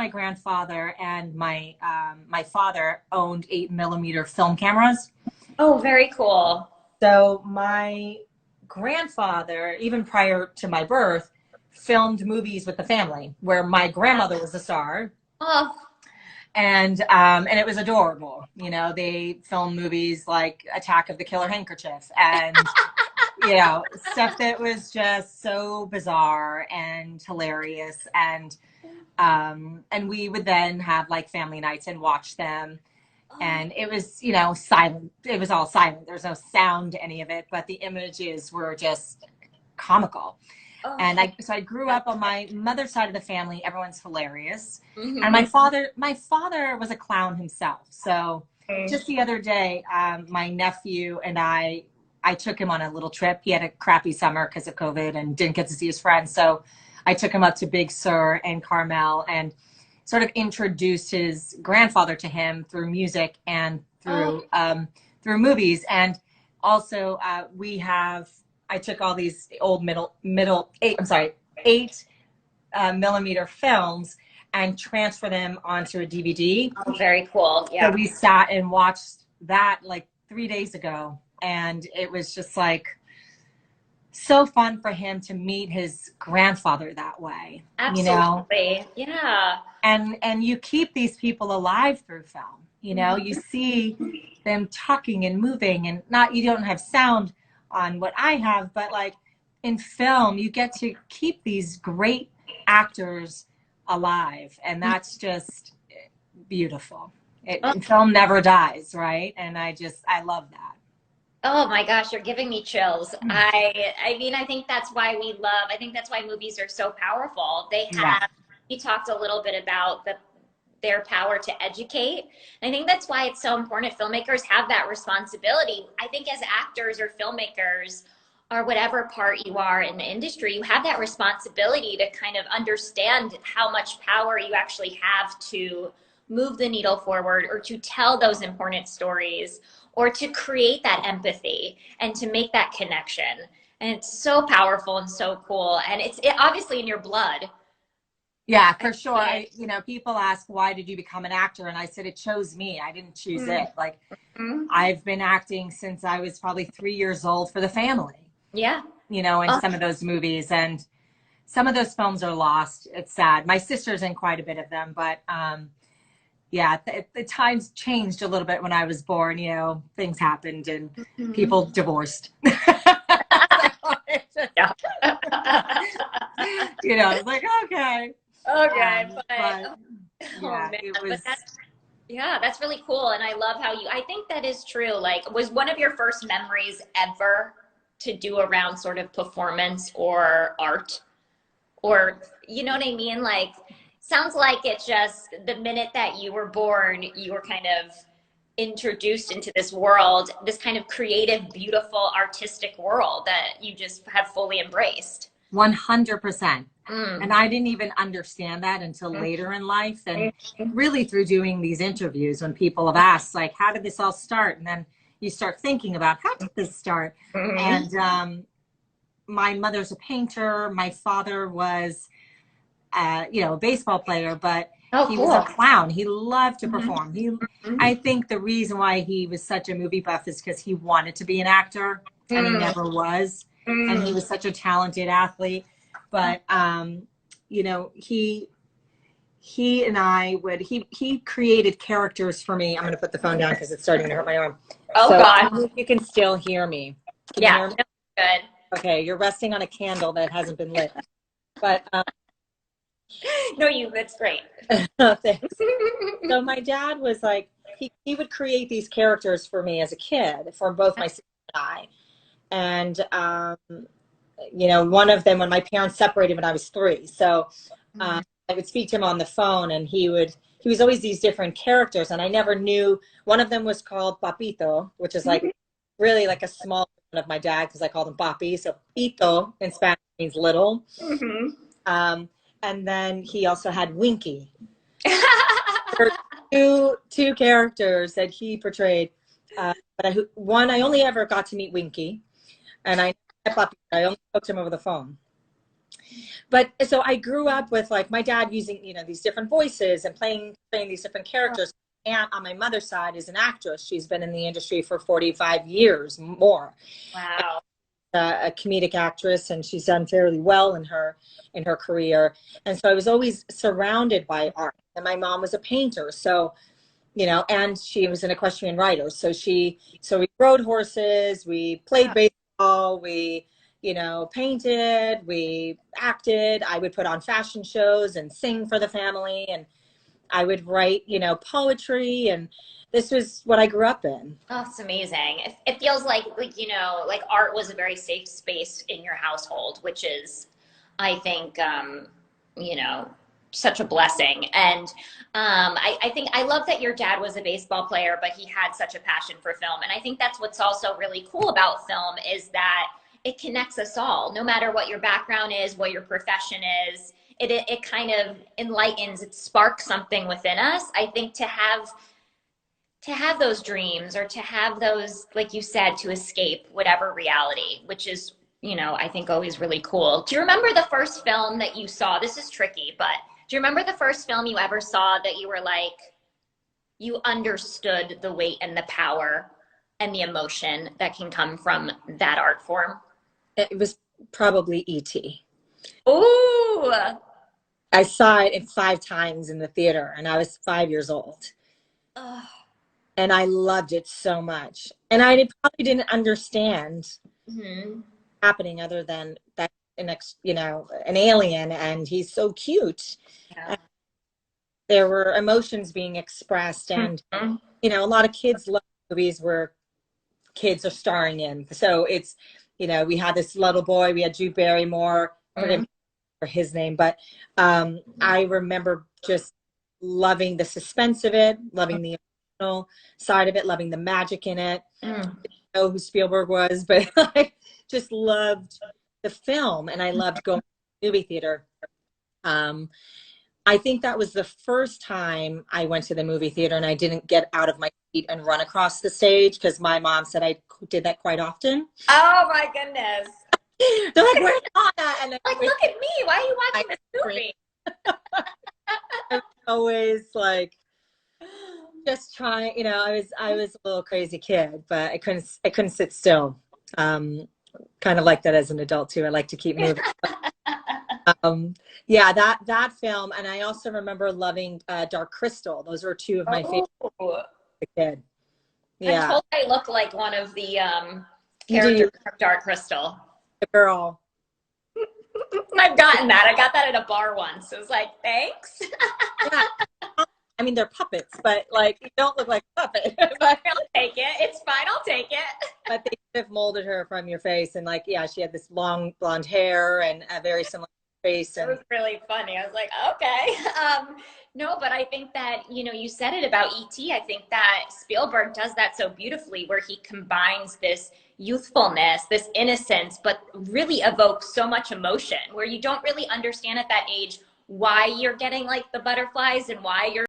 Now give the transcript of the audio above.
my grandfather and my father owned 8mm film cameras. Oh, very cool. So my grandfather, even prior to my birth, filmed movies with the family where my grandmother was the star. Oh, And it was adorable. You know, they filmed movies like Attack of the Killer Handkerchief and stuff that was just so bizarre and hilarious. And we would then have like family nights and watch them. And it was, silent. It was all silent. There's no sound to any of it, but the images were just comical. oh, And I grew up on my mother's side of the family. Everyone's hilarious. mhm. And my father was a clown himself. So just the other day, my nephew and I took him on a little trip. He had a crappy summer because of COVID and didn't get to see his friends. So I took him up to Big Sur and Carmel and sort of introduced his grandfather to him through music and through movies. And also I took all these old eight millimeter films and transfer them onto a DVD. Oh, very cool. So Yeah. we sat and watched that like 3 days ago, and it was just like so fun for him to meet his grandfather that way. Absolutely. Yeah. And you keep these people alive through film. You see them talking and moving, and you don't have sound on what I have, but like in film, you get to keep these great actors alive, and that's just beautiful. Film never dies, right? And I love that. Oh my gosh, you're giving me chills. I mean, I think that's why movies are so powerful. Yeah. You talked a little bit about their power to educate. And I think that's why it's so important filmmakers have that responsibility. I think as actors or filmmakers or whatever part you are in the industry, you have that responsibility to kind of understand how much power you actually have to move the needle forward or to tell those important stories or to create that empathy and to make that connection. And it's so powerful and so cool. And it's obviously in your blood. Yeah, for sure. People ask, why did you become an actor? And I said, it chose me. I didn't choose it. Like, I've been acting since I was probably 3 years old for the family. Yeah. In some of those movies. And some of those films are lost. It's sad. My sister's in quite a bit of them, but the times changed a little bit when I was born. Things happened and people divorced. Yeah. It's like, okay. Okay. It was. That's really cool. And I love I think that is true. Like, was one of your first memories ever to do around sort of performance or art? Or, you know what I mean? Like, sounds like it's just the minute that you were born, you were kind of introduced into this world, this kind of creative, beautiful, artistic world that you just have fully embraced. 100%. And I didn't even understand that until later in life. And really through doing these interviews, when people have asked, like, how did this all start? And then you start thinking about, how did this start? And my mother's a painter. My father was, a baseball player, but he was a clown. He loved to perform. I think the reason why he was such a movie buff is because he wanted to be an actor and he never was. And he was such a talented athlete. But, he and I he created characters for me. I'm going to put the phone down because it's starting to hurt my arm. God. You can still hear me. Can you hear me? Good. Okay. You're resting on a candle that hasn't been lit. But, that's great. Thanks. So my dad was like, he would create these characters for me as a kid, for both my sister and I. And, one of them, when my parents separated when I was 3. So I would speak to him on the phone, and he was always these different characters. And I never knew, one of them was called Papito, which is like really like a small version of my dad, because I called him Papi. So Pito in Spanish means little. And then he also had Winky. two characters that he portrayed. But I only ever got to meet Winky. And I only spoke to him over the phone. but so I grew up with like my dad using, you know, these different voices and playing these different characters. Aunt on my mother's side is an actress. She's been in the industry for 45 years more. Wow. A comedic actress, and she's done fairly well in her career. And so I was always surrounded by art. And my mom was a painter, so you know, and she was an equestrian rider. So we rode horses, we played baseball, we, you know, painted, we acted. I would put on fashion shows and sing for the family, and I would write, you know, poetry, and this was what I grew up in. Oh, it's amazing. It feels like, you know, like art was a very safe space in your household, which is, I think, you know, such a blessing. And I think I love that your dad was a baseball player, but he had such a passion for film. And I think that's what's also really cool about film is that it connects us all, no matter what your background is, what your profession is. It kind of enlightens, it sparks something within us. I think to have those dreams, or to have those, like you said, to escape whatever reality, which is, you know, I think always really cool. Do you remember the first film that you saw? This is tricky, but do you remember the first film you ever saw that you were like, you understood the weight and the power and the emotion that can come from that art form? It was probably E.T. Ooh. I saw it 5 times in the theater, and I was 5 years old. Ugh. And I loved it so much. And I probably didn't understand happening other than that, you know, an alien, and he's so cute. Yeah. There were emotions being expressed, and you know, a lot of kids love movies where kids are starring in. So it's, you know, we had this little boy, we had Drew Barrymore, for his name, but I remember just loving the suspense of it, loving the emotional side of it, loving the magic in it. I didn't know who Spielberg was, but I just loved the film, and I loved going to the movie theater. I think that was the first time I went to the movie theater and I didn't get out of my seat and run across the stage, because my mom said I did that quite often. Oh my goodness. They're like, "Where's Anna?" And like, look at me. Why are you watching this movie? I was always like, just trying, you know, I was a little crazy kid, but I couldn't sit still. Kind of like that as an adult too. I like to keep moving. Yeah, that film, and I also remember loving Dark Crystal. Those were 2 of my favorites as a kid. Yeah. I'm told I look like one of the characters from Dark Crystal. The girl. I've gotten that. I got that at a bar once. It was like, thanks. Yeah. I mean, they're puppets, but like, you don't look like a puppet. But I'll take it. It's fine. I'll take it. But they could have molded her from your face, and like, yeah, she had this long blonde hair and a very similar face. And it was really funny. I was like, okay. No, but I think that, you know, you said it about E.T. I think that Spielberg does that so beautifully, where he combines this youthfulness, this innocence, but really evokes so much emotion, where you don't really understand at that age why you're getting like the butterflies and why you're